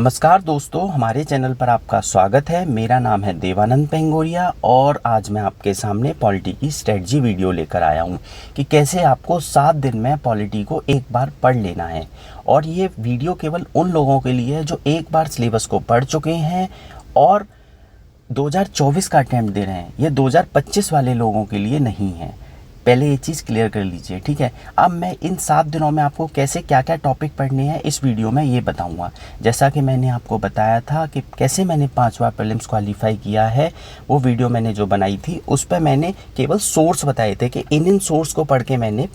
नमस्कार दोस्तों, हमारे चैनल पर आपका स्वागत है। मेरा नाम है देवानंद पेंगोरिया और आज मैं आपके सामने पॉलिटी की स्ट्रेटजी वीडियो लेकर आया हूं कि कैसे आपको 7 दिन में पॉलिटी को एक बार पढ़ लेना है। और ये वीडियो केवल उन लोगों के लिए है जो एक बार सिलेबस को पढ़ चुके हैं और 2024 का अटेम्प्ट दे रहे हैं। ये 2025 वाले लोगों के लिए नहीं है। पहले ये चीज़ क्लियर कर लीजिए, ठीक है। अब मैं इन 7 दिनों में आपको कैसे क्या क्या टॉपिक पढ़ने हैं इस वीडियो में ये बताऊंगा। जैसा कि मैंने आपको बताया था कि कैसे मैंने 5 बार प्रीलिम्स क्वालिफाई किया है, वो वीडियो मैंने जो बनाई थी उस पर मैंने केवल सोर्स बताए थे कि इन सोर्स को पढ़ के मैंने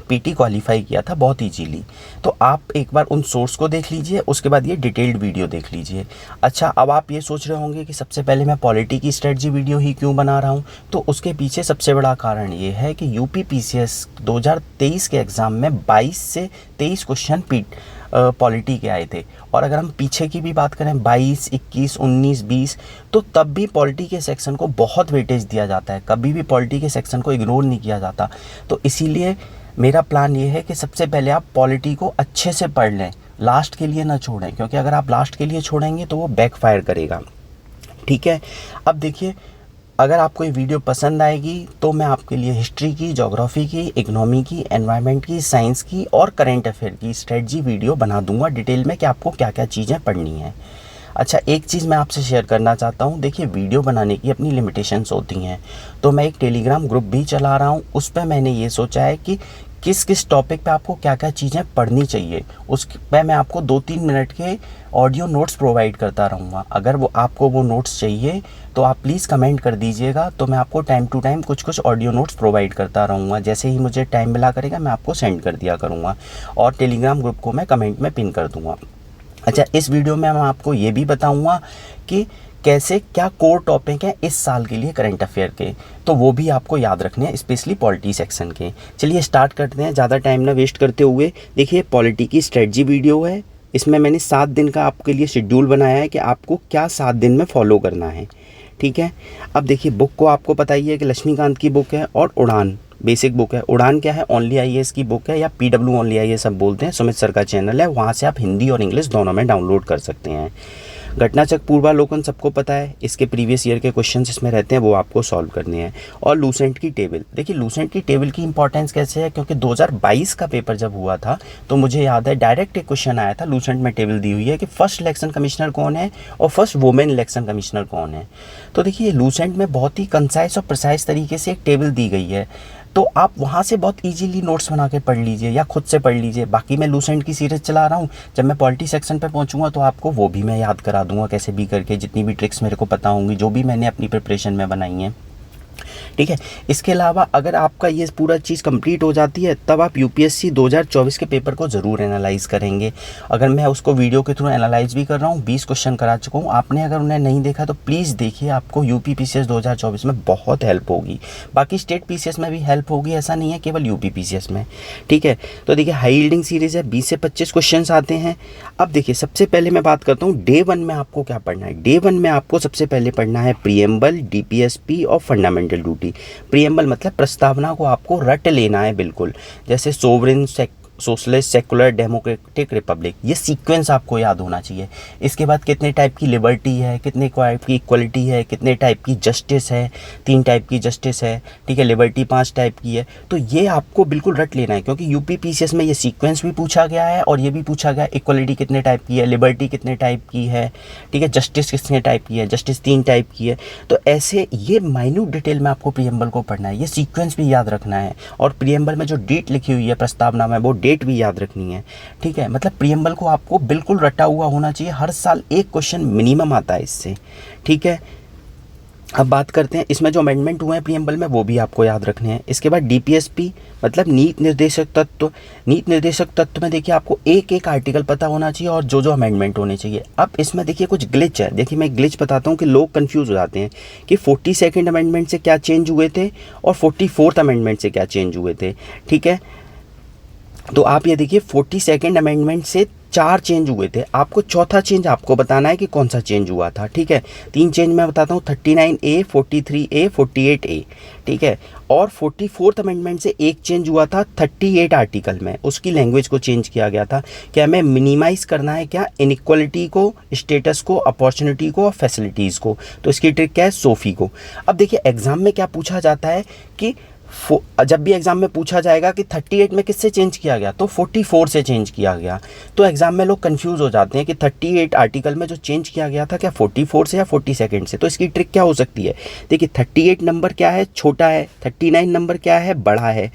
पीटी क्वालिफाई किया था बहुत ईजीली। तो आप एक बार उन सोर्स को देख लीजिए, उसके बाद ये डिटेल्ड वीडियो देख लीजिए। अच्छा, अब आप ये सोच रहे होंगे कि सबसे पहले मैं पॉलिटी की स्ट्रेटजी वीडियो ही क्यों बना रहा हूँ। तो उसके पीछे सबसे बड़ा कारण ये है कि यूपी पीसीएस 2023 के एग्ज़ाम में 22 से 23 क्वेश्चन पॉलिटी के आए थे। और अगर हम पीछे की भी बात करें 22, 21, 19, 20, तो तब भी पॉलिटी के सेक्शन को बहुत वेटेज दिया जाता है। कभी भी पॉलिटी के सेक्शन को इग्नोर नहीं किया जाता। तो इसीलिए मेरा प्लान ये है कि सबसे पहले आप पॉलिटी को अच्छे से पढ़ लें, लास्ट के लिए ना छोड़ें, क्योंकि अगर आप लास्ट के लिए छोड़ेंगे तो वो बैकफायर करेगा, ठीक है। अब देखिए, अगर आपको ये वीडियो पसंद आएगी तो मैं आपके लिए हिस्ट्री की, ज्योग्राफी की, इकोनॉमी की, एनवायरनमेंट की, साइंस की और करंट अफेयर की स्ट्रेटजी वीडियो बना दूंगा डिटेल में कि आपको क्या क्या चीज़ें पढ़नी हैं। अच्छा, एक चीज़ मैं आपसे शेयर करना चाहता हूँ। देखिए, वीडियो बनाने की अपनी लिमिटेशंस होती हैं, तो मैं एक टेलीग्राम ग्रुप भी चला रहा हूँ। उस पर मैंने ये सोचा है कि किस किस टॉपिक पे आपको क्या क्या चीज़ें पढ़नी चाहिए, उस पे मैं आपको 2-3 मिनट के ऑडियो नोट्स प्रोवाइड करता रहूँगा। अगर आपको वो नोट्स चाहिए तो आप प्लीज़ कमेंट कर दीजिएगा, तो मैं आपको टाइम टू टाइम कुछ ऑडियो नोट्स प्रोवाइड करता रहूँगा। जैसे ही मुझे टाइम मिला करेगा मैं आपको सेंड कर दिया करूँगा और टेलीग्राम ग्रुप को मैं कमेंट में पिन कर दूँगा। अच्छा, इस वीडियो में मैं आपको ये भी बताऊँगा कि कैसे क्या कोर टॉपिक हैं इस साल के लिए करंट अफेयर के, तो वो भी आपको याद रखने हैं, स्पेशली पॉलिटी सेक्शन के। चलिए स्टार्ट करते हैं ज़्यादा टाइम ना वेस्ट करते हुए। देखिए, पॉलिटी की स्ट्रेटजी वीडियो है। इसमें मैंने 7 दिन का आपके लिए शेड्यूल बनाया है कि आपको क्या 7 दिन में फॉलो करना है, ठीक है। अब देखिए, बुक को आपको पता ही है कि लक्ष्मीकांत की बुक है और उड़ान बेसिक बुक है। उड़ान क्या है, ओनली आईएएस की बुक है, या पीडब्ल्यू ओनली आईएएस सब बोलते हैं। सुमित सर का चैनल है, वहाँ से आप हिंदी और इंग्लिश दोनों में डाउनलोड कर सकते हैं। घटनाचक्र पूर्वालोकन सबको पता है, इसके प्रीवियस ईयर के क्वेश्चंस इसमें रहते हैं, वो आपको सॉल्व करने हैं। और लूसेंट की टेबल, देखिए लूसेंट की टेबल की इंपॉर्टेंस कैसे है, क्योंकि 2022 का पेपर जब हुआ था तो मुझे याद है डायरेक्ट एक क्वेश्चन आया था, लूसेंट में टेबल दी हुई है कि फर्स्ट इलेक्शन कमिश्नर कौन है और फर्स्ट वुमेन इलेक्शन कमिश्नर कौन है। तो देखिए, लूसेंट में बहुत ही कंसाइज और प्रिसाइज तरीके से एक टेबल दी गई है, तो आप वहाँ से बहुत इजीली नोट्स बना के पढ़ लीजिए या खुद से पढ़ लीजिए। बाकी मैं लूसेंट की सीरीज चला रहा हूँ, जब मैं पॉलिटी सेक्शन पे पहुँचूंगा तो आपको वो भी मैं याद करा दूंगा कैसे भी करके, जितनी भी ट्रिक्स मेरे को पता होंगी, जो भी मैंने अपनी प्रिपरेशन में बनाई हैं, ठीक है। इसके अलावा अगर आपका ये पूरा चीज़ कंप्लीट हो जाती है तब आप यूपीएससी 2024 के पेपर को ज़रूर एनालाइज करेंगे। अगर मैं उसको वीडियो के थ्रू एनालाइज भी कर रहा हूँ, 20 क्वेश्चन करा चुका हूँ, आपने अगर उन्हें नहीं देखा तो प्लीज़ देखिए, आपको यूपी पीसीएस 2024 में बहुत हेल्प होगी। बाकी स्टेट पीसीएस में भी हेल्प होगी, ऐसा नहीं है केवल यूपी पीसीएस में, ठीक है। तो देखिए, हाई यील्डिंग सीरीज़ है, 20 से 25 क्वेश्चन आते हैं। अब देखिए, सबसे पहले मैं बात करता हूँ डे 1 में आपको क्या पढ़ना है। डे 1 में आपको सबसे पहले पढ़ना है प्रीएम्बल, डीपीएसपी और फंडामेंटल ड्यूटी। प्रीएम्बल मतलब प्रस्तावना को आपको रट लेना है बिल्कुल, जैसे sovereign, socialist, secular, democratic, Republic, ये सीक्वेंस आपको याद होना चाहिए। इसके बाद कितने टाइप की लिबर्टी है, कितने टाइप की इक्वलिटी है, कितने टाइप की जस्टिस है, 3 टाइप की जस्टिस है, ठीक है। लिबर्टी 5 टाइप की है। तो ये आपको बिल्कुल रट लेना है, क्योंकि यूपी पीसीएस में ये सीक्वेंस भी पूछा गया है और ये भी पूछा गया है इक्वलिटी कितने टाइप की है, लिबर्टी कितने टाइप की है, ठीक है, जस्टिस कितने टाइप की है, जस्टिस 3 टाइप की है। तो ऐसे ये माइन्यूट डिटेल में आपको प्रीएम्बल को पढ़ना है, ये सीक्वेंस भी याद रखना है। और प्रीएम्बल में जो डेट लिखी हुई है प्रस्तावना में, वो डेट भी याद रखनी है, ठीक है। मतलब प्रीएम्बल को आपको बिल्कुल रटा हुआ होना चाहिए, हर साल एक क्वेश्चन मिनिमम आता है इससे, ठीक है। अब बात करते हैं इसमें जो अमेंडमेंट हुए हैं प्रीएम्बल में, वो भी आपको याद रखने हैं। इसके बाद डीपीएसपी मतलब नीति निर्देशक तत्व। नीति निर्देशक तत्व में देखिए आपको एक एक आर्टिकल पता होना चाहिए और जो जो अमेंडमेंट होने चाहिए। अब इसमें देखिए कुछ ग्लिच है, देखिए मैं ग्लिच बताता हूँ कि लोग कंफ्यूज हो जाते हैं कि 42nd अमेंडमेंट से क्या चेंज हुए थे और 44th अमेंडमेंट से क्या चेंज हुए थे, ठीक है। तो आप ये देखिए 42nd अमेंडमेंट से 4 चेंज हुए थे, आपको चौथा चेंज आपको बताना है कि कौन सा चेंज हुआ था। ठीक है, 3 चेंज मैं बताता हूँ, 39A, 43A, 48A। ठीक है, और 44th अमेंडमेंट से एक चेंज हुआ था 38 आर्टिकल में, उसकी लैंग्वेज को चेंज किया गया था कि हमें मिनिमाइज़ करना है क्या, इनइक्वालिटी को, स्टेटस को, अपॉर्चुनिटी को और फैसिलिटीज़ को। तो इसकी ट्रिक क्या है, सोफ़ी को। अब देखिए एग्ज़ाम में क्या पूछा जाता है कि जब भी एग्ज़ाम में पूछा जाएगा कि 38 में किससे चेंज किया गया, तो 44 से चेंज किया गया। तो एग्ज़ाम में लोग कंफ्यूज हो जाते हैं कि 38 आर्टिकल में जो चेंज किया गया था क्या 44 से या 42 से। तो इसकी ट्रिक क्या हो सकती है, देखिए 38 नंबर क्या है, छोटा है, 39 नंबर क्या है, बड़ा है।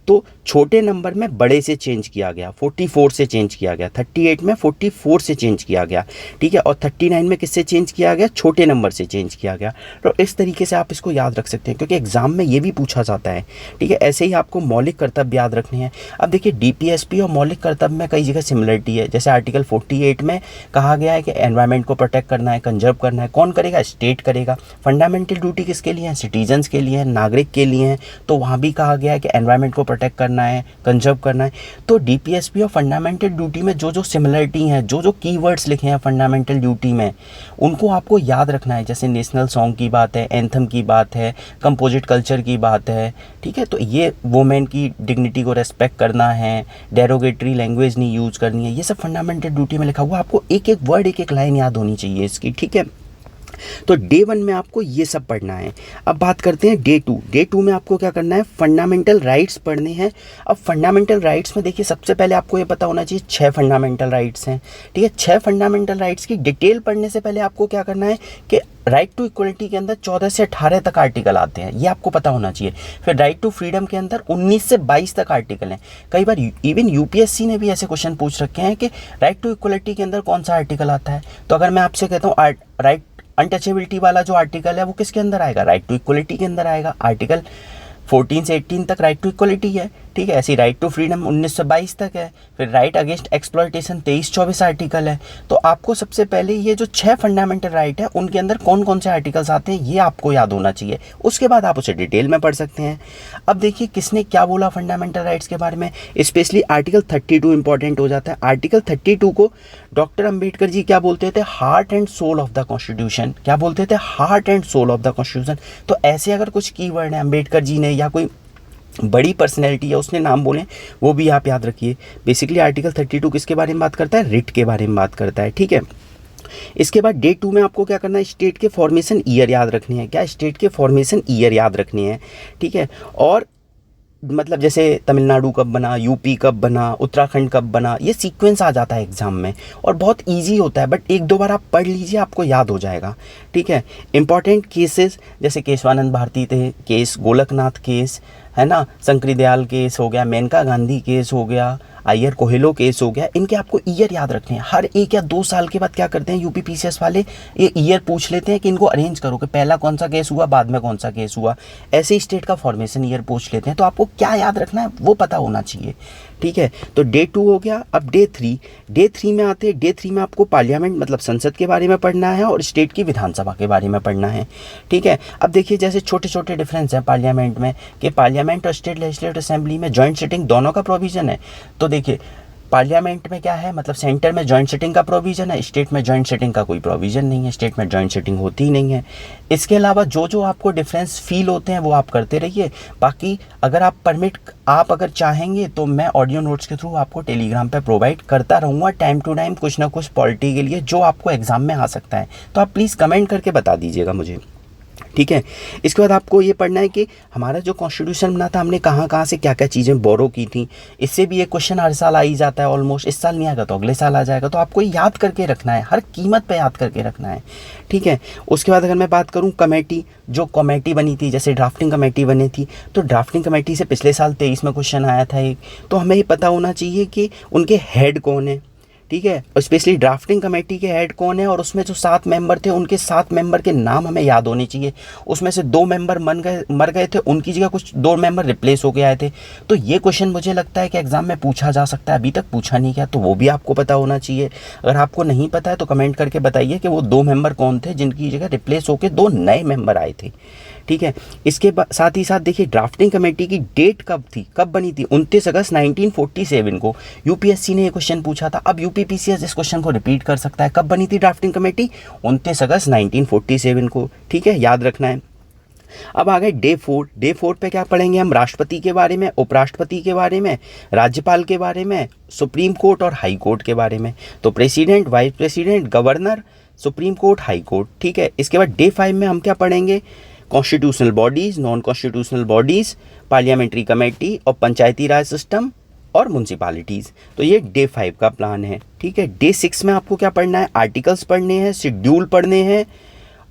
तो छोटे नंबर में बड़े से चेंज किया गया, 44 से चेंज किया गया, 38 में 44 से चेंज किया गया। ठीक है, और 39 में किससे चेंज किया गया, छोटे नंबर से चेंज किया गया। तो इस तरीके से आप इसको याद रख सकते हैं, क्योंकि एग्जाम में ये भी पूछा जाता है। ठीक है, ऐसे ही आपको मौलिक कर्तव्य याद रखने हैं। अब देखिए डीपीएसपी और मौलिक कर्तव्य में कई जगह सिमिलरिटी है। जैसे आर्टिकल 48 में कहा गया है कि एनवायरनमेंट को प्रोटेक्ट करना है, कंजर्व करना है, कौन करेगा, स्टेट करेगा। फंडामेंटल ड्यूटी किसके लिए है, सिटीजन्स के लिए है, नागरिक के लिए है। तो वहाँ भी कहा गया है कि एनवायरनमेंट को प्रोटेक्ट करना है, कंजर्व करना है। तो डीपीएसपी और फंडामेंटल ड्यूटी में जो जो सिमिलरिटी हैं, जो जो कीवर्ड्स लिखे हैं फंडामेंटल ड्यूटी में, उनको आपको याद रखना है। जैसे नेशनल सॉन्ग की बात है, एंथम की बात है, कंपोजिट कल्चर की बात है। ठीक है, तो ये वुमेन की डिग्निटी को रेस्पेक्ट करना है, डेरोगेटरी लैंग्वेज नहीं यूज करनी है, ये सब फंडामेंटल ड्यूटी में लिखा हुआ। आपको एक एक वर्ड, एक एक लाइन याद होनी चाहिए इसकी। ठीक है, तो डे 1 में आपको ये सब पढ़ना है। अब बात करते हैं डे 2। डे 2 में आपको क्या करना है, फंडामेंटल राइट्स पढ़ने हैं। अब फंडामेंटल राइट्स में देखिए सबसे पहले आपको ये पता होना चाहिए 6 फंडामेंटल राइट्स हैं। ठीक है, 6 फंडामेंटल राइट्स की डिटेल पढ़ने से पहले आपको क्या करना है कि राइट टू इक्वलिटी के अंदर 14 से 18 तक आर्टिकल आते हैं, ये आपको पता होना चाहिए। फिर राइट टू फ्रीडम के अंदर 19 से 22 तक आर्टिकल हैं। कई बार इवन यूपीएससी ने भी ऐसे क्वेश्चन पूछ रखे हैं कि राइट टू इक्वलिटी के अंदर कौन सा आर्टिकल आता है। तो अगर मैं आपसे कहता हूँ राइट अनटचेबिलिटी वाला जो आर्टिकल है वो किसके अंदर आएगा, राइट टू इक्वलिटी के अंदर आएगा। आर्टिकल 14 से 18 तक राइट टू इक्वलिटी है। ठीक है, ऐसी राइट टू फ्रीडम 19 से 22 तक है। फिर राइट अगेंस्ट एक्सप्लॉयटेशन 23-24 आर्टिकल है। तो आपको सबसे पहले ये जो 6 फंडामेंटल राइट है उनके अंदर कौन कौन से आर्टिकल्स आते हैं ये आपको याद होना चाहिए। उसके बाद आप उसे डिटेल में पढ़ सकते हैं। अब देखिए किसने क्या बोला फंडामेंटल राइट्स के बारे में, स्पेशली आर्टिकल 32 इंपॉर्टेंट हो जाता है। आर्टिकल 32 को डॉक्टर अम्बेडकर जी क्या बोलते थे, heart and soul of the constitution. क्या बोलते थे, heart and soul of the constitution. तो ऐसे अगर कुछ कीवर्ड है अम्बेडकर जी ने या कोई बड़ी पर्सनैलिटी है उसने नाम बोले, वो भी आप याद रखिए। बेसिकली आर्टिकल 32 किसके बारे में बात करता है, रिट के बारे में बात करता है। ठीक है, इसके बाद डे 2 में आपको क्या करना है, स्टेट के फॉर्मेशन ईयर याद रखने हैं। क्या, स्टेट के फॉर्मेशन ईयर याद रखने हैं। ठीक है, और मतलब जैसे तमिलनाडु कब बना, यूपी कब बना, उत्तराखंड कब बना, ये सीक्वेंस आ जाता है एग्जाम में और बहुत इजी होता है। बट 1-2 बार आप पढ़ लीजिए, आपको याद हो जाएगा। ठीक है, इंपॉर्टेंट केसेस जैसे केशवानंद भारती थे केस, गोलकनाथ केस है ना, शंकरी दयाल केस हो गया, मेनका गांधी केस हो गया, अय्यर कोहेलो केस हो गया। इनके आपको ईयर याद रखने हैं। हर 1 या 2 साल के बाद क्या करते हैं यूपी पीसीएस वाले, ये ईयर पूछ लेते हैं कि इनको अरेंज करो कि पहला कौन सा केस हुआ, बाद में कौन सा केस हुआ। ऐसे ही स्टेट का फॉर्मेशन ईयर पूछ लेते हैं। तो आपको क्या याद रखना है वो पता होना चाहिए। ठीक है, तो डे 2 हो गया। अब डे 3, डे 3 में आते हैं। डे 3 में आपको पार्लियामेंट मतलब संसद के बारे में पढ़ना है और स्टेट की विधानसभा के बारे में पढ़ना है। ठीक है, अब देखिए जैसे छोटे छोटे डिफरेंस हैं पार्लियामेंट में कि पार्लियामेंट और स्टेट लेजिस्लेटिव असेंबली में जॉइंट सिटिंग दोनों का प्रोविज़न है। तो देखिए पार्लियामेंट में क्या है, मतलब सेंटर में जॉइंट सिटिंग का प्रोविज़न है, स्टेट में जॉइंट सिटिंग का कोई प्रोविज़न नहीं है, स्टेट में जॉइंट सिटिंग होती ही नहीं है। इसके अलावा जो जो आपको डिफरेंस फील होते हैं वो आप करते रहिए। बाकी अगर आप अगर चाहेंगे तो मैं ऑडियो नोट्स के थ्रू आपको टेलीग्राम पे प्रोवाइड करता रहूँगा टाइम टू टाइम कुछ ना कुछ पॉलिटी के लिए जो आपको एग्ज़ाम में आ सकता है। तो आप प्लीज़ कमेंट करके बता दीजिएगा मुझे। ठीक है, इसके बाद आपको ये पढ़ना है कि हमारा जो कॉन्स्टिट्यूशन बना था हमने कहाँ कहाँ से क्या क्या चीज़ें बोरो की थी। इससे भी ये क्वेश्चन हर साल आ ही जाता है ऑलमोस्ट। इस साल नहीं आएगा तो अगले साल आ जाएगा। तो आपको याद करके रखना है, हर कीमत पे याद करके रखना है। ठीक है, उसके बाद अगर मैं बात करूँ कमेटी, जो कमेटी बनी थी जैसे ड्राफ्टिंग कमेटी बनी थी, तो ड्राफ्टिंग कमेटी से पिछले साल 23 में क्वेश्चन आया था एक। तो हमें ये पता होना चाहिए कि उनके हेड कौन है। ठीक है, और स्पेशली ड्राफ्टिंग कमेटी के हेड कौन है और उसमें जो 7 मेंबर थे उनके 7 मेंबर के नाम हमें याद होने चाहिए। उसमें से 2 मेंबर मर गए थे, उनकी जगह कुछ 2 मेंबर रिप्लेस होके आए थे। तो ये क्वेश्चन मुझे लगता है कि एग्जाम में पूछा जा सकता है, अभी तक पूछा नहीं गया, तो वो भी आपको पता होना चाहिए। अगर आपको नहीं पता है तो कमेंट करके बताइए कि वो 2 मेंबर कौन थे जिनकी जगह रिप्लेस होकर 2 नए मेंबर आए थे। ठीक है, इसके साथ ही साथ देखिए ड्राफ्टिंग कमेटी की डेट कब थी, कब बनी थी, 29 अगस्त 1947 को यूपीएससी ने ये क्वेश्चन पूछा था। अब PPCS इस क्वेश्चन को रिपीट कर सकता है। कब बनी थी ड्राफ्टिंग कमेटी? 29 अगस्त 1947 को, ठीक है, याद रखना है। अब आ गए डे 4। डे 4 पे क्या पढ़ेंगे हम? राष्ट्रपति के बारे में, उपराष्ट्रपति के बारे में, राज्यपाल के बारे में, सुप्रीम कोर्ट और हाई कोर्ट के बारे में। तो president, vice president, governor, supreme court, high court, ठीक है। इसके बाद डे 5 में हम क्या पढ़ेंगे? Constitutional bodies, non constitutional bodies, parliamentary committee और पंचायती राज सिस्टम और म्यूनसिपालिटीज़। तो ये डे 5 का प्लान है, ठीक है। डे 6 में आपको क्या पढ़ना है? आर्टिकल्स पढ़ने हैं, शेड्यूल पढ़ने हैं,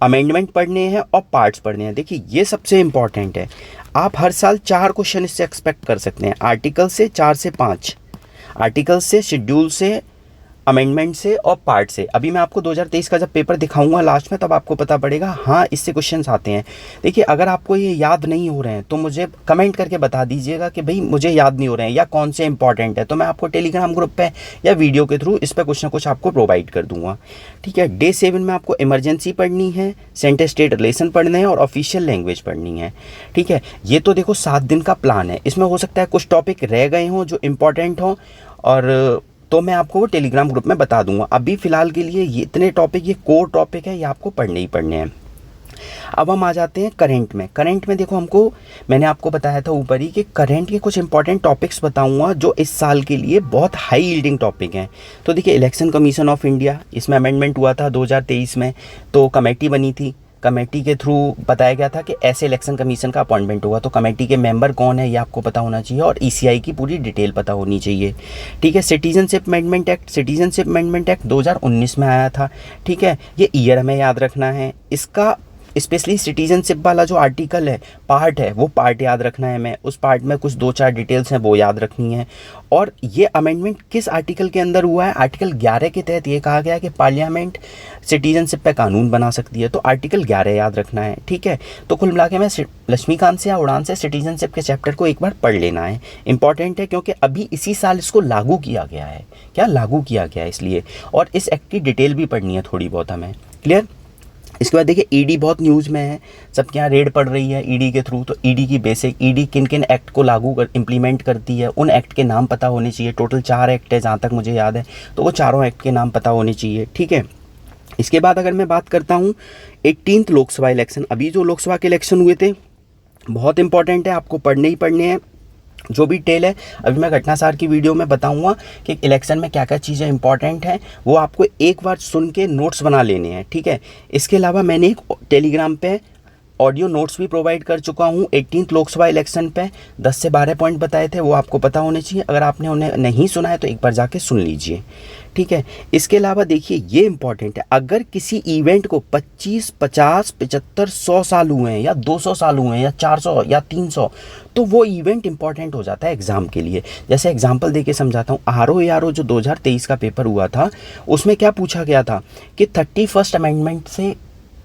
अमेंडमेंट पढ़ने हैं और पार्ट्स पढ़ने हैं। देखिए ये सबसे इंपॉर्टेंट है। आप हर साल 4 क्वेश्चन इससे एक्सपेक्ट कर सकते हैं, आर्टिकल से 4 से 5, आर्टिकल से, शेड्यूल से, अमेंडमेंट से और पार्ट से। अभी मैं आपको 2023 का जब पेपर दिखाऊंगा लास्ट में, तब आपको पता पड़ेगा हाँ इससे क्वेश्चंस आते हैं। देखिए अगर आपको ये याद नहीं हो रहे हैं तो मुझे कमेंट करके बता दीजिएगा कि भाई मुझे याद नहीं हो रहे हैं या कौन से इंपॉर्टेंट है, तो मैं आपको टेलीग्राम ग्रुप पे या वीडियो के थ्रू इस पर कुछ ना कुछ आपको प्रोवाइड कर दूंगा, ठीक है। डे 7 में आपको इमरजेंसी पढ़नी है, सेंटर स्टेट रिलेशन पढ़ने हैं और ऑफिशियल लैंग्वेज पढ़नी है, ठीक है। ये तो देखो 7 दिन का प्लान है। इसमें हो सकता है कुछ टॉपिक रह गए हों जो इम्पोर्टेंट हों, और तो मैं आपको वो टेलीग्राम ग्रुप में बता दूंगा। अभी फ़िलहाल के लिए ये इतने टॉपिक, ये कोर टॉपिक है, ये आपको पढ़ने ही पढ़ने हैं। अब हम आ जाते हैं करंट में। करंट में देखो हमको, मैंने आपको बताया था ऊपर ही कि करंट के कुछ इंपॉर्टेंट टॉपिक्स बताऊंगा जो इस साल के लिए बहुत हाई यील्डिंग टॉपिक हैं। तो देखिए इलेक्शन कमीशन ऑफ इंडिया, इसमें अमेंडमेंट हुआ था 2023 में, तो कमेटी बनी थी। कमेटी के थ्रू बताया गया था कि ऐसे इलेक्शन कमीशन का अपॉइंटमेंट होगा, तो कमेटी के मेंबर कौन है ये आपको पता होना चाहिए और ECI की पूरी डिटेल पता होनी चाहिए, ठीक है। Citizenship amendment act, citizenship amendment act 2019 में आया था, ठीक है। ये ईयर हमें याद रखना है। इसका स्पेशली सिटीजनशिप वाला जो आर्टिकल है, पार्ट है, वो पार्ट याद रखना है हमें। उस पार्ट में कुछ 2-4 डिटेल्स हैं वो याद रखनी है। और ये अमेंडमेंट किस आर्टिकल के अंदर हुआ है? आर्टिकल 11 के तहत ये कहा गया कि पार्लियामेंट सिटीजनशिप पे कानून बना सकती है, तो आर्टिकल 11 याद रखना है, ठीक है। तो कुल मिला के मैं लक्ष्मीकांत से या उड़ान से सिटीजनशिप के चैप्टर को एक बार पढ़ लेना है, इंपॉर्टेंट है क्योंकि अभी इसी साल इसको लागू किया गया है। क्या लागू किया गया है इसलिए, और इस एक्ट की डिटेल भी पढ़नी है थोड़ी बहुत हमें, क्लियर। इसके बाद देखिए ईडी बहुत न्यूज़ में है, सबके यहाँ रेड पड़ रही है ईडी के थ्रू। तो ईडी की बेसिक, ईडी किन किन एक्ट को इम्प्लीमेंट करती है, उन एक्ट के नाम पता होने चाहिए। टोटल 4 एक्ट है जहाँ तक मुझे याद है, तो वो चारों एक्ट के नाम पता होने चाहिए, ठीक है। इसके बाद अगर मैं बात करता हूँ 18th लोकसभा इलेक्शन, अभी जो लोकसभा के इलेक्शन हुए थे बहुत इंपॉर्टेंट है, आपको पढ़ने ही पढ़ने हैं। जो भी डिटेल है अभी मैं घटनासार की वीडियो में बताऊंगा कि इलेक्शन में क्या क्या चीज़ें इंपॉर्टेंट हैं, वो आपको एक बार सुन के नोट्स बना लेने हैं, ठीक है। इसके अलावा मैंने एक टेलीग्राम पे ऑडियो नोट्स भी प्रोवाइड कर चुका हूँ 18th लोकसभा इलेक्शन पे, 10 से 12 पॉइंट बताए थे, वो आपको पता होने चाहिए। अगर आपने उन्हें नहीं सुना है तो एक बार जाके सुन लीजिए, ठीक है। इसके अलावा देखिए ये इंपॉर्टेंट है, अगर किसी इवेंट को 25, 50, 75, 100 साल हुए हैं या 200 साल हुए हैं या 400 या 300, तो वो इवेंट इंपॉर्टेंट हो जाता है एग्ज़ाम के लिए। जैसे एग्जांपल देके समझाता हूँ, RO जो 2023 का पेपर हुआ था उसमें क्या पूछा गया था कि 31st अमेंडमेंट से,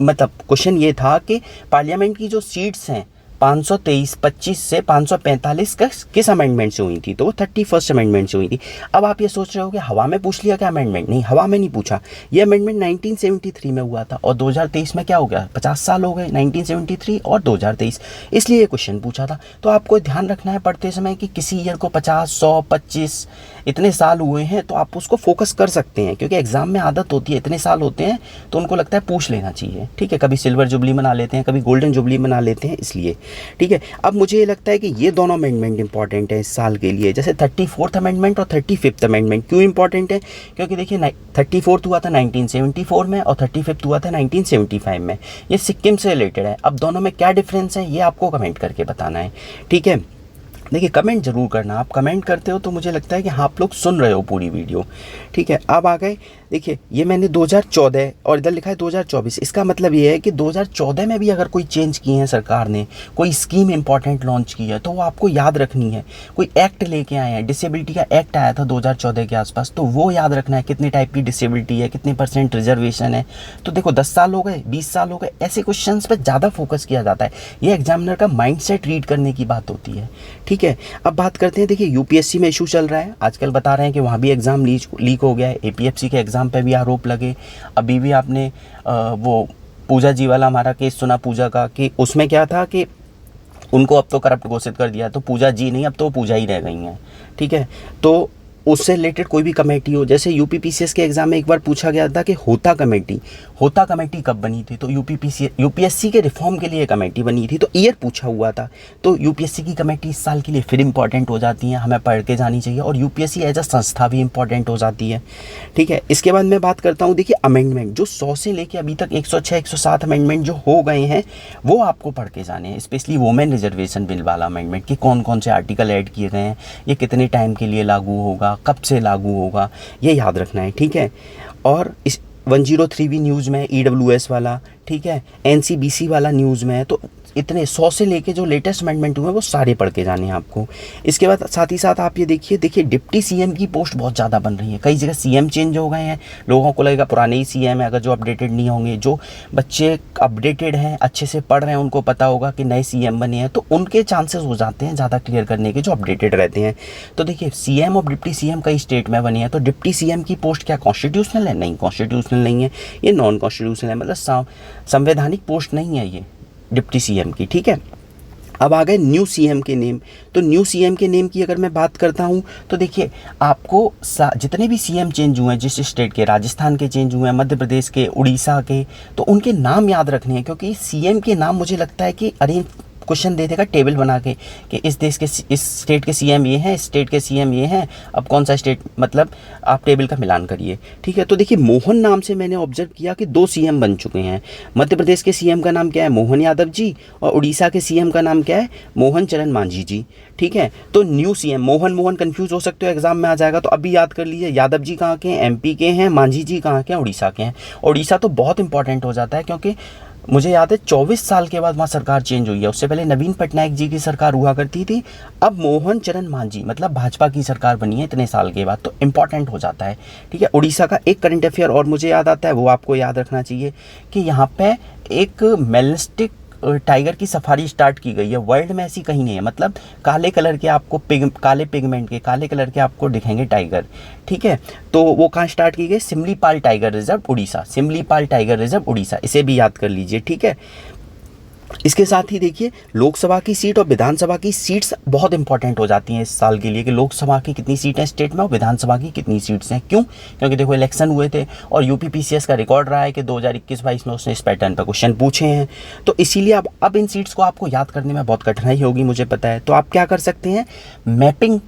मतलब क्वेश्चन ये था कि पार्लियामेंट की जो सीट्स हैं 523-25 से 545 किस अमेंडमेंट से हुई थी, तो वो 31st अमेंडमेंट से हुई थी। अब आप ये सोच रहे हो कि हवा में पूछ लिया क्या अमेंडमेंट? नहीं, हवा में नहीं पूछा। ये अमेंडमेंट 1973 में हुआ था और 2023 में क्या हो गया, 50 साल हो गए, 1973 और 2023, इसलिए ये क्वेश्चन पूछा था। तो आपको ध्यान रखना है पढ़ते समय कि किसी ईयर को 50, 100, 25 इतने साल हुए हैं तो आप उसको फोकस कर सकते हैं, क्योंकि एग्जाम में आदत होती है, इतने साल होते हैं तो उनको लगता है पूछ लेना चाहिए, ठीक है। कभी सिल्वर जुबली मना लेते हैं, कभी गोल्डन जुबली मना लेते हैं, इसलिए, ठीक है। अब मुझे ये लगता है कि ये दोनों अमेंडमेंट इंपॉर्टेंट है इस साल के लिए। जैसे 34th अमेंडमेंट और 35th अमेंडमेंट क्यों इंपॉर्टेंट है? क्योंकि देखिए 34th हुआ था 1974 में और 35th हुआ था 1975 में, ये सिक्किम से रिलेटेड है। अब दोनों में क्या डिफरेंस है ये आपको कमेंट करके बताना है, ठीक है। देखिए कमेंट जरूर करना, आप कमेंट करते हो तो मुझे लगता है कि हाँ आप लोग सुन रहे हो पूरी वीडियो, ठीक है। अब आ गए, देखिए ये मैंने 2014 और इधर लिखा है 2024, इसका मतलब ये है कि 2014 में भी अगर कोई चेंज किए हैं सरकार ने, कोई स्कीम इंपॉर्टेंट लॉन्च की है तो वो आपको याद रखनी है। कोई एक्ट लेके आए हैं, डिसेबिलिटी का एक्ट आया था 2014 के आसपास, तो वो याद रखना है कितने टाइप की डिसेबिलिटी है, कितने % रिजर्वेशन है। तो देखो 10 साल हो गए, 20 साल हो गए, ऐसे क्वेश्चन पर ज़्यादा फोकस किया जाता है। ये एग्जामिनर का माइंड सेट रीड करने की बात होती है, ठीक है। अब बात करते हैं, देखिए UPSC में इशू चल रहा है आजकल, बता रहे हैं कि वहाँ भी एग्ज़ाम लीक हो गया है, APFC के एग्ज़ाम पे भी आरोप लगे। अभी भी आपने वो पूजा जी वाला हमारा केस सुना, पूजा का, कि उसमें क्या था कि उनको अब तो करप्ट घोषित कर दिया, तो पूजा जी नहीं, अब तो पूजा ही रह गई हैं, ठीक है। तो उससे रिलेटेड कोई भी कमेटी हो, जैसे यूपीपीसीएस के एग्जाम में एक बार पूछा गया था कि होता कमेटी कब बनी थी, तो यूपीएससी के रिफॉर्म के लिए कमेटी बनी थी, तो ईयर पूछा हुआ था। तो यूपीएससी की कमेटी इस साल के लिए फिर इंपॉर्टेंट हो जाती है, हमें पढ़ के जानी चाहिए, और यूपीएससी एज अ संस्था भी इंपॉर्टेंट हो जाती है। ठीक है, इसके बाद मैं बात करता हूँ, देखिए अमेंडमेंट जो 100 से लेके अभी तक 106 107 अमेंडमेंट जो हो गए हैं वो आपको पढ़ के जाने हैं, स्पेशली वुमेन रिजर्वेशन बिल वाला अमेंडमेंट कि कौन कौन से आर्टिकल ऐड किए गए हैं, ये कितने टाइम के लिए लागू होगा, कब से लागू होगा, ये याद रखना है। ठीक है, और इस 103 भी न्यूज़ में, ईडब्ल्यूएस वाला, ठीक है, एनसीबीसी वाला न्यूज़ में है। तो इतने 100 से लेके जो लेटेस्ट अमेंडमेंट हुए हैं वो सारे पढ़ के जाने हैं आपको। इसके बाद साथ ही साथ आप ये देखिए डिप्टी सीएम की पोस्ट बहुत ज़्यादा बन रही है, कई जगह सीएम चेंज हो गए हैं, लोगों को लगेगा पुराने ही सीएम है, अगर जो अपडेटेड नहीं होंगे, जो बच्चे अपडेटेड हैं, अच्छे से पढ़ रहे हैं, उनको पता होगा कि नए सीएम बने हैं, तो उनके चांसेस हो जाते हैं ज़्यादा क्लियर करने के, जो अपडेटेड रहते हैं। तो देखिए सीएम और डिप्टी सीएम कई स्टेट में बने हैं, तो डिप्टी सीएम की पोस्ट क्या कॉन्स्टिट्यूशनल है? नहीं, कॉन्स्टिट्यूशनल नहीं है, ये नॉन कॉन्स्टिट्यूशनल है, मतलब संवैधानिक पोस्ट नहीं है ये डिप्टी सीएम की। ठीक है, अब आ गए न्यू सीएम के नेम। तो न्यू सीएम के नेम की अगर मैं बात करता हूँ तो देखिए आपको जितने भी सीएम चेंज हुए हैं, जिस स्टेट के, राजस्थान के चेंज हुए हैं, मध्य प्रदेश के, उड़ीसा के, तो उनके नाम याद रखने हैं, क्योंकि सीएम के नाम मुझे लगता है कि अरेंज क्वेश्चन दे देगा टेबल बना के कि इस देश के, इस स्टेट के सीएम ये हैं, इस स्टेट के सीएम ये हैं, अब कौन सा स्टेट, मतलब आप टेबल का मिलान करिए। ठीक है, तो देखिए मोहन नाम से मैंने ऑब्जर्व किया कि 2 सीएम बन चुके हैं। मध्य प्रदेश के सीएम का नाम क्या है? मोहन यादव जी, और उड़ीसा के सीएम का नाम क्या है? मोहन चरण मांझी जी। ठीक है, तो न्यू सीएम, मोहन कंफ्यूज हो सकते हो, एग्जाम में आ जाएगा, तो अभी याद कर लीजिए यादव जी कहाँ के हैं? एमपी के हैं। मांझी जी कहाँ के हैं? उड़ीसा के हैं। उड़ीसा तो बहुत इंपॉर्टेंट हो जाता है, क्योंकि मुझे याद है 24 साल के बाद वहाँ सरकार चेंज हुई है, उससे पहले नवीन पटनायक जी की सरकार हुआ करती थी, अब मोहन चरण मांझी मतलब भाजपा की सरकार बनी है इतने साल के बाद, तो इंपॉर्टेंट हो जाता है। ठीक है, उड़ीसा का एक करंट अफेयर और मुझे याद आता है, वो आपको याद रखना चाहिए कि यहाँ पे एक मेलिस्टिक टाइगर की सफारी स्टार्ट की गई है, वर्ल्ड में ऐसी कहीं नहीं है, मतलब काले कलर के आपको काले पिगमेंट के, काले कलर के आपको दिखेंगे टाइगर। ठीक है, तो वो कहाँ स्टार्ट की गई? Simlipal tiger reserve Odisha, Simlipal tiger reserve Odisha, इसे भी याद कर लीजिए। ठीक है, इसके साथ ही देखिए लोकसभा की सीट और विधानसभा की सीट्स बहुत इंपॉर्टेंट हो जाती हैं इस साल के लिए, कि लोकसभा की कितनी सीटें स्टेट में और विधानसभा की कितनी सीट्स हैं। क्यों? क्योंकि देखो इलेक्शन हुए थे और यूपीपीसीएस का रिकॉर्ड रहा है कि 2021-22 में उसने इस पैटर्न पर क्वेश्चन पूछे हैं, तो इसीलिए अब इन सीट्स को आपको याद करने में बहुत कठिनाई होगी, मुझे पता है। तो आप क्या कर सकते हैं, मैपिंग,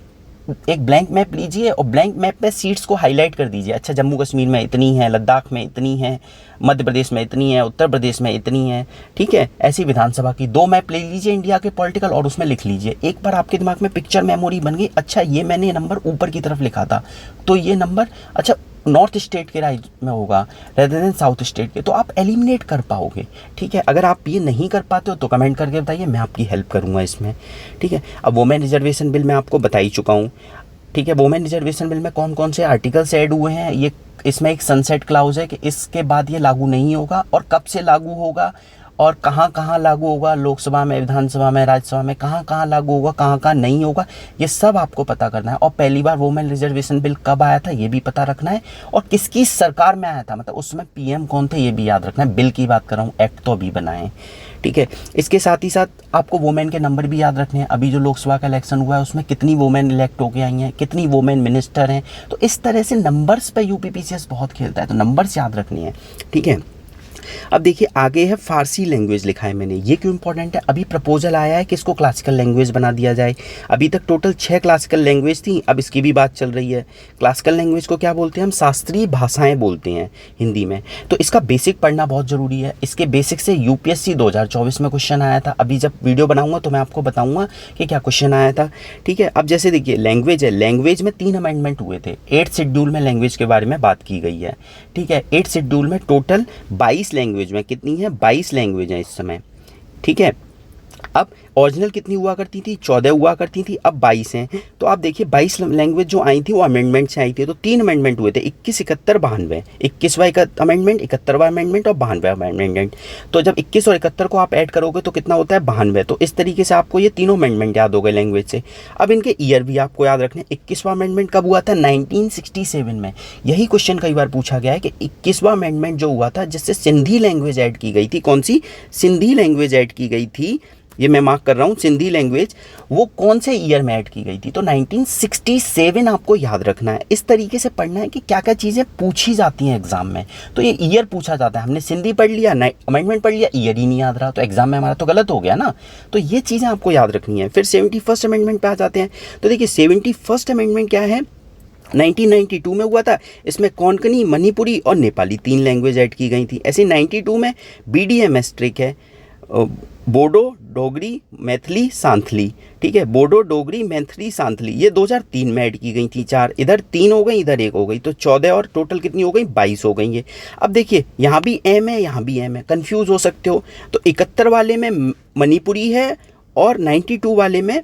एक ब्लैंक मैप लीजिए और ब्लैंक मैप पे सीट्स को हाईलाइट कर दीजिए। अच्छा, जम्मू कश्मीर में इतनी है, लद्दाख में इतनी है, मध्य प्रदेश में इतनी है, उत्तर प्रदेश में इतनी है। ठीक है, ऐसी विधानसभा की 2 मैप ले लीजिए इंडिया के पॉलिटिकल और उसमें लिख लीजिए। एक बार आपके दिमाग में पिक्चर मेमोरी बन गई, अच्छा ये मैंने नंबर ऊपर की तरफ लिखा था, तो ये नंबर अच्छा नॉर्थ स्टेट के राज्य में होगा रेदर देन साउथ स्टेट के, तो आप एलिमिनेट कर पाओगे। ठीक है, अगर आप ये नहीं कर पाते हो तो कमेंट करके बताइए, मैं आपकी हेल्प करूँगा इसमें। ठीक है, अब वुमेन रिजर्वेशन बिल मैं आपको बता ही चुका हूँ। ठीक है, वुमेन रिजर्वेशन बिल में कौन कौन से आर्टिकल्स ऐड हुए हैं, ये इसमें एक सनसेट क्लाउज है कि इसके बाद ये लागू नहीं होगा, और कब से लागू होगा और कहाँ कहाँ लागू होगा, लोकसभा में, विधानसभा में, राज्यसभा में कहाँ कहाँ लागू होगा, कहाँ कहाँ नहीं होगा, ये सब आपको पता करना है। और पहली बार वुमेन रिजर्वेशन बिल कब आया था ये भी पता रखना है, और किसकी सरकार में आया था, मतलब उसमें पीएम कौन थे ये भी याद रखना है। बिल की बात कर रहा हूँ, एक्ट तो अभी बनाए। ठीक है, इसके साथ ही साथ आपको वुमेन के नंबर भी याद रखने हैं। अभी जो लोकसभा का इलेक्शन हुआ है उसमें कितनी वुमेन इलेक्ट होके आई हैं, कितनी वुमेन मिनिस्टर हैं, तो इस तरह से नंबर्स पे यूपीपीसीएस बहुत खेलता है, तो नंबर्स याद रखने हैं। ठीक है, अब देखिए आगे है फारसी लैंग्वेज लिखा है मैंने, ये क्यों इंपॉर्टेंट है? अभी प्रपोजल आया है कि इसको क्लासिकल लैंग्वेज बना दिया जाए। अभी तक टोटल 6 क्लासिकल लैंग्वेज थी, अब इसकी भी बात चल रही है। क्लासिकल लैंग्वेज को क्या बोलते हैं? हम शास्त्रीय भाषाएं बोलते हैं हिंदी में। तो इसका बेसिक पढ़ना बहुत ज़रूरी है। इसके बेसिक से यूपीएससी 2024 में क्वेश्चन आया था, अभी जब वीडियो बनाऊंगा तो मैं आपको बताऊंगा कि क्या क्वेश्चन आया था। ठीक है, अब जैसे देखिए लैंग्वेज है, लैंग्वेज में 3 अमेंडमेंट हुए थे। 8th शेड्यूल में लैंग्वेज के बारे में बात की गई है। ठीक है, 8th शेड्यूल में टोटल 22 लैंग्वेज में, कितनी है? 22 लैंग्वेज हैं इस समय। ठीक है, अब ओरिजिनल कितनी हुआ करती थी? 14 हुआ करती थी, अब 22 हैं। तो आप देखिए 22 लैंग्वेज जो आई थी वो अमेंडमेंट से आई थी, तो 3 अमेंडमेंट हुए थे, 21, 71, 92। 21वां अमेंडमेंट, 71वां अमेंडमेंट और 92वां अमेंडमेंट। तो जब 21 और 71 को आप ऐड करोगे तो कितना होता है? 92। तो इस तरीके से आपको ये तीनों अमेंडमेंट याद हो गए लैंग्वेज से। अब इनके ईयर भी आपको याद रखने। 21वां अमेंडमेंट कब हुआ था? 1967 में। यही क्वेश्चन कई बार पूछा गया है कि 21वां अमेंडमेंट जो हुआ था जिससे सिंधी लैंग्वेज ऐड की गई थी, कौन सी? सिंधी लैंग्वेज ऐड की गई थी ये मैं मार्क कर रहा हूँ, सिंधी लैंग्वेज वो कौन से ईयर में ऐड की गई थी, तो 1967 आपको याद रखना है। इस तरीके से पढ़ना है कि क्या क्या चीज़ें पूछी जाती हैं एग्जाम में, तो ये ईयर पूछा जाता है। हमने सिंधी पढ़ लिया, अमेंडमेंट पढ़ लिया, ईयर ही नहीं याद रहा, तो एग्जाम में हमारा तो गलत हो गया ना। तो ये चीज़ें आपको याद रखनी है। फिर 71st अमेंडमेंट पे आ जाते हैं। तो देखिए 71st अमेंडमेंट क्या है, 1992 में हुआ था। इसमें कोंकणी, मणिपुरी और नेपाली 3 लैंग्वेज ऐड की गई थी। ऐसे 92 में BDMS ट्रिक है, बोडो, डोगरी, मैथिली, सांथली, ठीक है, बोडो, डोगरी, मैथिली, सांथली, ये 2003 में ऐड की गई थी। 4 इधर 3 हो गई, इधर 1 हो गई, तो 14 और टोटल कितनी हो गई, 22 हो गई है। अब देखिए यहाँ भी एम है, यहाँ भी एम है, कंफ्यूज हो सकते हो। तो 71 वाले में मणिपुरी है और 92 वाले में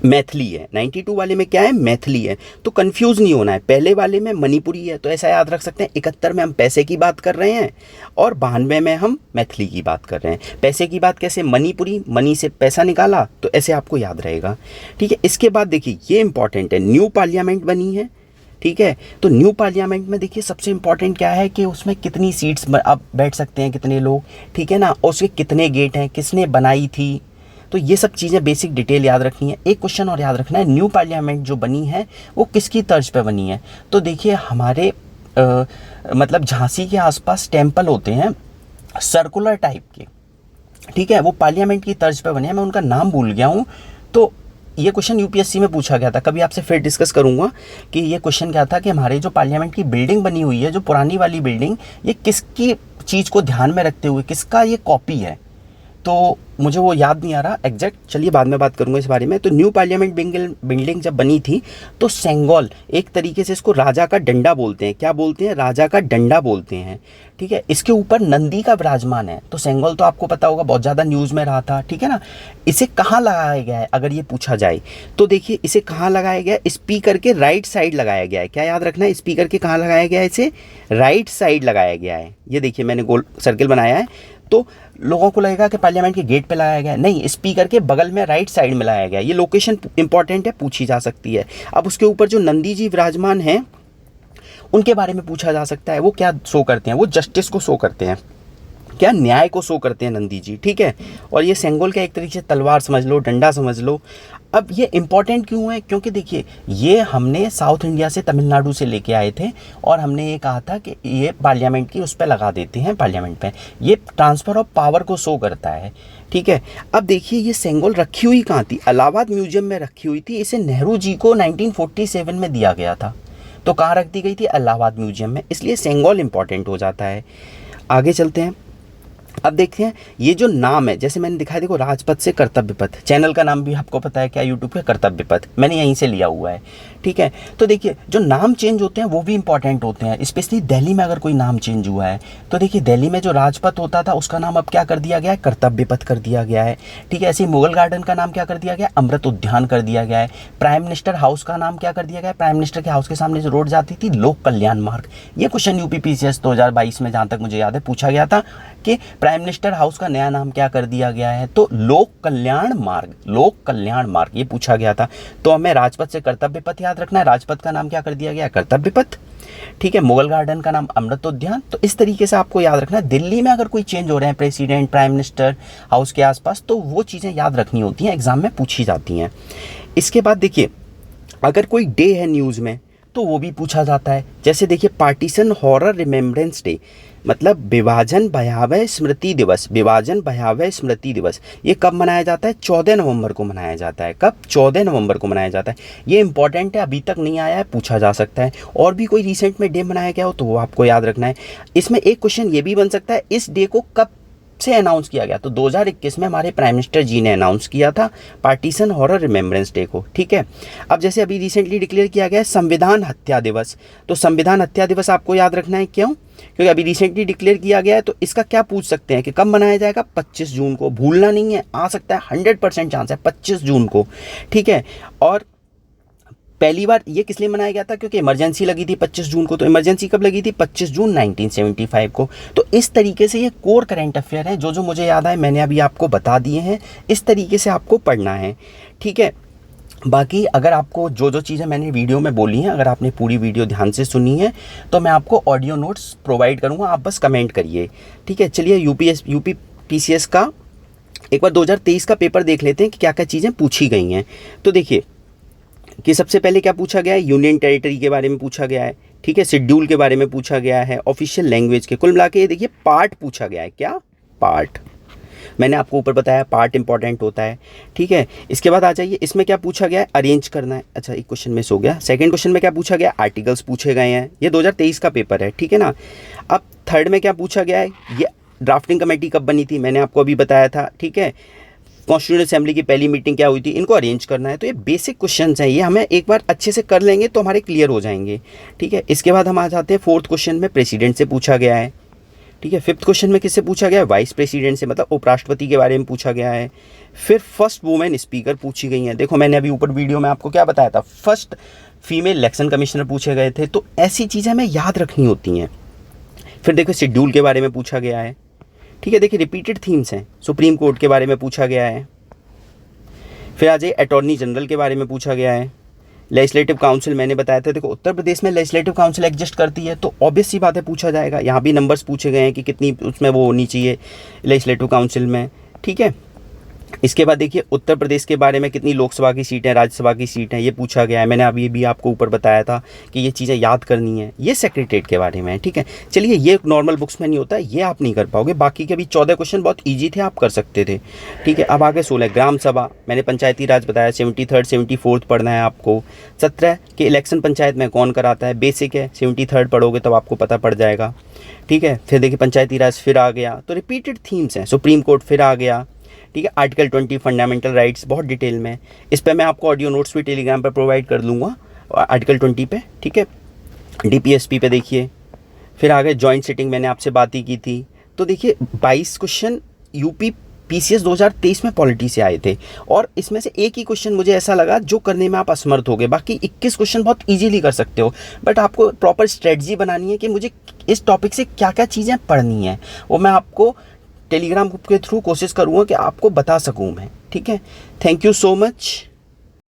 मैथिली है। 92 वाले में क्या है, मैथिली है, तो कंफ्यूज नहीं होना है। पहले वाले में मणिपुरी है, तो ऐसा याद रख सकते हैं। 71 में हम पैसे की बात कर रहे हैं और 92 में हम मैथिली की बात कर रहे हैं। पैसे की बात कैसे, मणिपुरी, मनी से पैसा निकाला, तो ऐसे आपको याद रहेगा, ठीक है। इसके बाद देखिए ये इंपॉर्टेंट है, न्यू पार्लियामेंट बनी है, ठीक है। तो न्यू पार्लियामेंट में देखिए सबसे इंपॉर्टेंट क्या है कि उसमें कितनी सीट्स अब बैठ सकते हैं, कितने लोग, ठीक है ना, और उसके कितने गेट हैं, किसने बनाई थी, तो ये सब चीज़ें बेसिक डिटेल याद रखनी है। एक क्वेश्चन और याद रखना है, न्यू पार्लियामेंट जो बनी है वो किसकी तर्ज पे बनी है। तो देखिए हमारे मतलब झांसी के आसपास टेम्पल होते हैं सर्कुलर टाइप के, ठीक है, वो पार्लियामेंट की तर्ज पे बने हैं। मैं उनका नाम भूल गया हूँ। तो ये क्वेश्चन यूपीएससी में पूछा गया था, कभी आपसे फिर डिस्कस करूंगा कि ये क्वेश्चन क्या था कि हमारे जो पार्लियामेंट की बिल्डिंग बनी हुई है, जो पुरानी वाली बिल्डिंग, ये किसकी चीज़ को ध्यान में रखते हुए, किसका ये कॉपी है, तो मुझे वो याद नहीं आ रहा एग्जैक्ट, चलिए बाद में बात करूंगा इस बारे में। तो न्यू पार्लियामेंट बिल्डिंग जब बनी थी तो सेंगोल, एक तरीके से इसको राजा का डंडा बोलते हैं, क्या बोलते हैं, राजा का डंडा बोलते हैं, ठीक है। इसके ऊपर नंदी का विराजमान है। तो सेंगोल तो आपको पता होगा, बहुत ज़्यादा न्यूज़ में रहा था, ठीक है ना। इसे कहाँ लगाया गया है अगर ये पूछा जाए तो देखिए इसे कहाँ लगाया गया है, स्पीकर के राइट साइड लगाया गया है। क्या याद रखना है, स्पीकर के कहाँ लगाया गया है, इसे राइट साइड लगाया गया है। ये देखिए मैंने गोल सर्किल बनाया है, तो लोगों को लगेगा कि पार्लियामेंट के गेट पे लगाया गया है, नहीं, स्पीकर के बगल में राइट साइड में लगाया गया है। ये लोकेशन इंपॉर्टेंट है, पूछी जा सकती है। अब उसके ऊपर जो नंदी जी विराजमान हैं उनके बारे में पूछा जा सकता है, वो क्या शो करते हैं, वो जस्टिस को शो करते हैं, क्या न्याय को शो करते हैं नंदी जी, ठीक है। और ये सेंगोल का एक तरीके से तलवार समझ लो, डंडा समझ लो। अब ये इंपॉर्टेंट क्यों है, क्योंकि देखिए ये हमने साउथ इंडिया से, तमिलनाडु से लेके आए थे और हमने ये कहा था कि ये पार्लियामेंट की उस पर लगा देते हैं, पार्लियामेंट पे। ये ट्रांसफ़र ऑफ पावर को शो करता है, ठीक है। अब देखिए ये सेंगोल रखी हुई कहाँ थी, इलाहाबाद म्यूजियम में रखी हुई थी। इसे नेहरू जी को 1947 में दिया गया था, तो कहाँ रख दी गई थी, इलाहाबाद म्यूजियम में, इसलिए सेंगोल इंपॉर्टेंट हो जाता है। आगे चलते हैं। अब देखते हैं ये जो नाम है, जैसे मैंने दिखाया, देखो राजपथ से कर्तव्य पथ, चैनल का नाम भी आपको पता है क्या, यूट्यूब पे कर्तव्य पथ, मैंने यहीं से लिया हुआ है, ठीक है। तो देखिए जो नाम चेंज होते हैं वो भी इंपॉर्टेंट होते हैं, स्पेशली दिल्ली में अगर कोई नाम चेंज हुआ है तो देखिए दिल्ली में जो राजपथ होता था उसका नाम अब क्या कर दिया गया है, कर्तव्य पथ कर दिया गया है, ठीक है। ऐसे ही मुगल गार्डन का नाम क्या कर दिया गया, अमृत उद्यान कर दिया गया है। प्राइम मिनिस्टर हाउस का नाम क्या कर दिया गया, प्राइम मिनिस्टर के हाउस के सामने जो रोड जाती थी, लोक कल्याण मार्ग। ये क्वेश्चन यूपीपीसीएस 2022 में जहाँ तक मुझे याद है पूछा गया था कि प्राइम मिनिस्टर हाउस का नया नाम क्या कर दिया गया है, तो लोक कल्याण मार्ग, लोक कल्याण मार्ग, ये पूछा गया था। तो हमें राजपथ से कर्तव्य पथ याद रखना है, राजपथ का नाम क्या कर दिया गया, कर्तव्य पथ, ठीक है। मुगल गार्डन का नाम अमृत उद्यान। तो इस तरीके से आपको याद रखना है। दिल्ली में अगर कोई चेंज हो रहे हैं, प्रेसिडेंट, प्राइम मिनिस्टर हाउस के आसपास, तो वो चीज़ें याद रखनी होती हैं, एग्जाम में पूछी जाती हैं। इसके बाद देखिए अगर कोई डे है न्यूज़ में तो वो भी पूछा जाता है। जैसे देखिए पार्टीशन हॉरर रिमेम्बरेंस डे, मतलब विभाजन भयावह स्मृति दिवस, विभाजन भयावह स्मृति दिवस, ये कब मनाया जाता है, 14 नवंबर को मनाया जाता है। कब, 14 नवंबर को मनाया जाता है। ये इंपॉर्टेंट है, अभी तक नहीं आया है, पूछा जा सकता है। और भी कोई रिसेंट में डे मनाया गया हो तो वो आपको याद रखना है। इसमें एक क्वेश्चन ये भी बन सकता है, इस डे को कब से अनाउंस किया गया, तो 2021 में हमारे प्राइम मिनिस्टर जी ने अनाउंस किया था पार्टीशन हॉरर रिमेम्बरेंस डे को, ठीक है। अब जैसे अभी रिसेंटली डिक्लेयर किया गया है संविधान हत्या दिवस, तो संविधान हत्या दिवस आपको याद रखना है, क्यों, क्योंकि अभी रिसेंटली डिक्लेयर किया गया है। तो इसका क्या पूछ सकते हैं कि कब मनाया जाएगा, 25 जून को, भूलना नहीं है, आ सकता है, 100% चांस है 25 जून को, ठीक है। और पहली बार ये किस लिए मनाया गया था, क्योंकि इमरजेंसी लगी थी 25 जून को। तो इमरजेंसी कब लगी थी, 25 जून 1975 को। तो इस तरीके से ये कोर करंट अफेयर है, जो जो मुझे याद आए मैंने अभी आपको बता दिए हैं, इस तरीके से आपको पढ़ना है, ठीक है। बाकी अगर आपको जो जो चीज़ें मैंने वीडियो में बोली हैं, अगर आपने पूरी वीडियो ध्यान से सुनी है तो मैं आपको ऑडियो नोट्स प्रोवाइड करूँगा, आप बस कमेंट करिए, ठीक है। चलिए यूपीपीसीएस का एक बार 2023 का पेपर देख लेते हैं कि क्या क्या चीज़ें पूछी गई हैं। तो देखिए कि सबसे पहले क्या पूछा गया है, यूनियन टेरिटरी के बारे में पूछा गया है, ठीक है, शेड्यूल के बारे में पूछा गया है, ऑफिशियल लैंग्वेज के, कुल मिला के ये देखिए पार्ट पूछा गया है। क्या पार्ट, मैंने आपको ऊपर बताया पार्ट इंपॉर्टेंट होता है, ठीक है। इसके बाद आ जाइए, इसमें क्या पूछा गया है, अरेंज करना है। अच्छा एक क्वेश्चन मिस हो गया, सेकंड क्वेश्चन में क्या पूछा गया, आर्टिकल्स पूछे गए हैं, ये 2023 का पेपर है, ठीक है ना। अब थर्ड में क्या पूछा गया है, ये ड्राफ्टिंग कमेटी कब बनी थी, मैंने आपको अभी बताया था, ठीक है। कॉन्स्टिट्यूएंट असेंबली की पहली मीटिंग क्या हुई थी, इनको अरेंज करना है। तो ये बेसिक क्वेश्चंस हैं, ये हमें एक बार अच्छे से कर लेंगे तो हमारे क्लियर हो जाएंगे, ठीक है। इसके बाद हम आ जाते हैं फोर्थ क्वेश्चन में, प्रेसिडेंट से पूछा गया है, ठीक है। फिफ्थ क्वेश्चन में किससे पूछा गया है, वाइस प्रेसिडेंट से, मतलब उपराष्ट्रपति के बारे में पूछा गया है। फिर फर्स्ट वुमेन स्पीकर पूछी गई हैं। देखो मैंने अभी ऊपर वीडियो में आपको क्या बताया था, फर्स्ट फीमेल इलेक्शन कमिश्नर पूछे गए थे। तो ऐसी चीज़ें हमें याद रखनी होती हैं। फिर देखो शेड्यूल के बारे में पूछा गया है, ठीक है। देखिए रिपीटेड थीम्स हैं, सुप्रीम कोर्ट के बारे में पूछा गया है। फिर आ जाइए अटॉर्नी जनरल के बारे में पूछा गया है। लेजिस्लेटिव काउंसिल मैंने बताया था, देखो उत्तर प्रदेश में लेजिस्लेटिव काउंसिल एग्जिस्ट करती है, तो ऑब्वियस सी बात है पूछा जाएगा। यहाँ भी नंबर्स पूछे गए हैं कि कितनी उसमें वो होनी चाहिए लेजिस्लेटिव काउंसिल में, ठीक है। इसके बाद देखिए उत्तर प्रदेश के बारे में कितनी लोकसभा की सीटें, राज्यसभा की सीटें, ये पूछा गया है। मैंने अभी भी आपको ऊपर बताया था कि ये चीज़ें याद करनी है। ये सेक्रेटरीट के बारे में है, ठीक है। चलिए ये नॉर्मल बुक्स में नहीं होता है, ये आप नहीं कर पाओगे। बाकी के अभी 14 क्वेश्चन बहुत ईजी थे, आप कर सकते थे, ठीक है। अब आगे 16 ग्राम सभा, मैंने पंचायती राज बताया, 73rd 74th पढ़ना है आपको। 17 के इलेक्शन पंचायत में कौन कराता है, बेसिक है, 73rd पढ़ोगे तब आपको पता पड़ जाएगा, ठीक है। फिर देखिए पंचायती राज फिर आ गया, तो रिपीटेड थीम्स हैं। सुप्रीम कोर्ट फिर आ गया, ठीक है। आर्टिकल 20 फंडामेंटल राइट्स बहुत डिटेल में, इस पर मैं आपको ऑडियो नोट्स भी टेलीग्राम पर प्रोवाइड कर दूंगा आर्टिकल 20 पे, ठीक है। डीपीएसपी पे देखिए। फिर आगे जॉइंट सिटिंग मैंने आपसे बात ही की थी। तो देखिए 22 क्वेश्चन यूपी पीसीएस 2023 में पॉलिटी से आए थे, और इसमें से एक ही क्वेश्चन मुझे ऐसा लगा जो करने में आप असमर्थ हो गए। बाकी 21 क्वेश्चन बहुत इजीली कर सकते हो, बट आपको प्रॉपर स्ट्रेटजी बनानी है कि मुझे इस टॉपिक से क्या क्या चीज़ें पढ़नी है, वो मैं आपको टेलीग्राम ग्रुप के थ्रू कोशिश करूँगा कि आपको बता सकूँ मैं, ठीक है। Thank you so much.